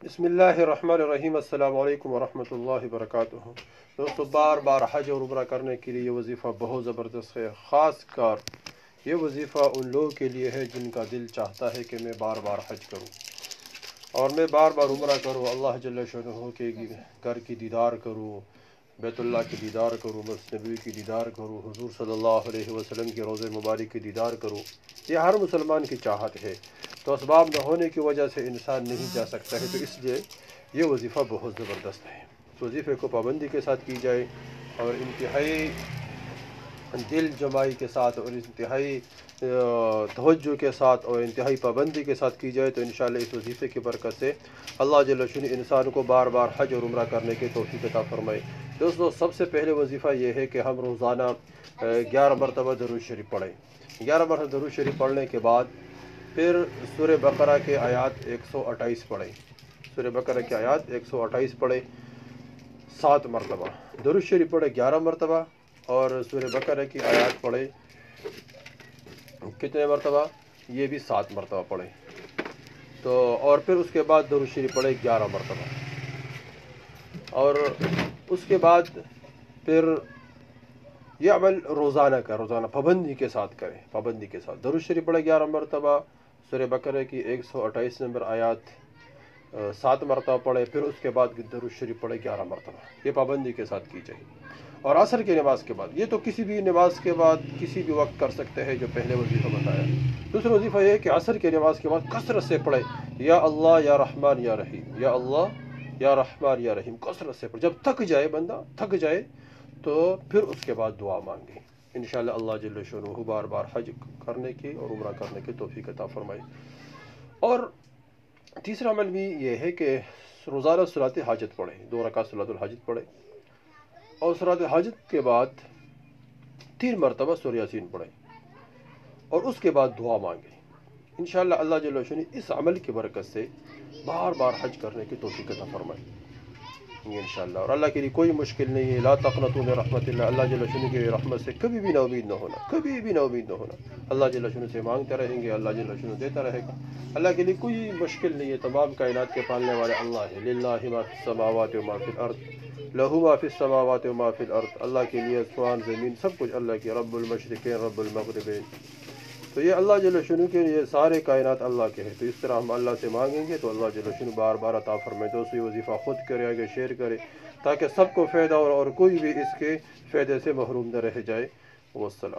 بسم اللہ الرحمن الرحیم، السلام علیکم ورحمۃ اللہ وبرکاتہ۔ دوستو، بار بار حج اور عمرہ کرنے کے لیے یہ وظیفہ بہت زبردست ہے۔ خاص کر یہ وظیفہ ان لوگوں کے لیے ہے جن کا دل چاہتا ہے کہ میں بار بار حج کروں اور میں بار بار عمرہ کروں، اللہ جل شانہ کے گھر کی دیدار کروں، بیت اللہ کی دیدار کروں، مسجد نبوی کی دیدار کروں، حضور صلی اللہ علیہ وسلم کے روضہ مبارک کی دیدار کروں۔ یہ ہر مسلمان کی چاہت ہے، تو اسباب نہ ہونے کی وجہ سے انسان نہیں جا سکتا ہے، تو اس لیے یہ وظیفہ بہت زبردست ہے۔ اس وظیفے کو پابندی کے ساتھ کی جائے اور انتہائی دل جمائی کے ساتھ اور انتہائی توجہ کے ساتھ اور انتہائی پابندی کے ساتھ کی جائے تو انشاءاللہ اس وظیفے کی برکت سے اللہ جل شانہ انسان کو بار بار حج اور عمرہ کرنے کی توفیق عطا فرمائے۔ دوستو، سب سے پہلے وظیفہ یہ ہے کہ ہم روزانہ 11 مرتبہ درود شریف پڑھیں۔ 11 مرتبہ درود شریف پڑھنے کے بعد پھر سورہ بقرہ کے آیات 128 پڑھیں۔ سورہ بقرہ کے آیات 128 پڑھیں 7 مرتبہ۔ درود شریف پڑھیں 11 مرتبہ اور سورہ بقرہ کی آیات پڑھیں کتنے مرتبہ؟ یہ بھی 7 مرتبہ پڑھیں۔ تو اور پھر اس کے بعد درود شریف پڑھیں 11 مرتبہ، اور اس کے بعد پھر یہ عمل روزانہ پابندی کے ساتھ کریں، پابندی کے ساتھ درود شریف پڑھیں 11 مرتبہ، سورہ بقرہ کی 128 نمبر آیات 7 مرتبہ پڑھیں، پھر اس کے بعد درود شریف پڑھیں 11 مرتبہ۔ یہ پابندی کے ساتھ کی جائے۔ اور عصر کی نماز کے بعد، یہ تو کسی بھی نماز کے بعد کسی بھی وقت کر سکتے ہیں جو پہلے وظیفہ بتایا۔ دوسرا وظیفہ یہ ہے کہ عصر کی نماز کے بعد کثرت سے پڑھیں یا اللہ یا رحمان یا رحیم، یا اللہ یا رحمان یا رحیم، کثرت سے پڑھیں۔ جب تھک جائے بندہ، تھک جائے تو پھر اس کے بعد دعا مانگے۔ انشاءاللہ اللہ جل شانہ بار بار حج کرنے کی اور عمرہ کرنے کی توفیق عطا فرمائے۔ اور تیسرا عمل بھی یہ ہے کہ روزانہ صلاۃ حاجت پڑھیں، 2 رکعت صلاۃ الحاجت پڑھیں، اور صلاۃ حاجت کے بعد 3 مرتبہ سورہ یاسین پڑھیں اور اس کے بعد دعا مانگیں۔ انشاءاللہ اللہ جل شانہ اس عمل کی برکت سے بار بار حج کرنے کی توفیق عطا فرمائے انشاءاللہ۔ اور اللہ کے لیے کوئی مشکل نہیں ہے، لا تقنطوا من رحمت اللہ، اللہ جل شانہ کی رحمت سے کبھی بھی نا امید نہ ہونا، کبھی بھی نا امید نہ ہونا۔ اللہ جل شانہ سے مانگتے رہیں گے، اللہ جل شانہ دیتا رہے گا۔ اللہ کے لیے کوئی مشکل نہیں ہے، تمام کائنات کے پالنے والے اللہ ہے۔ للہ ما فی السماوات و ما فی الارض، لہو ما فی السماوات و ما فی الارض، اللہ کے لیے آسمان زمین سب کچھ اللہ کی، رب المشرقین رب المغربین۔ تو یہ اللہ جل شانہ کے لیے سارے کائنات اللہ کے ہیں، تو اس طرح ہم اللہ سے مانگیں گے تو اللہ جل شانہ بار بار عطا فرمائے۔ دوستو، یہ وظیفہ خود کرے، آگے شیئر کرے تاکہ سب کو فائدہ اور کوئی بھی اس کے فائدے سے محروم نہ رہ جائے۔ والسلام۔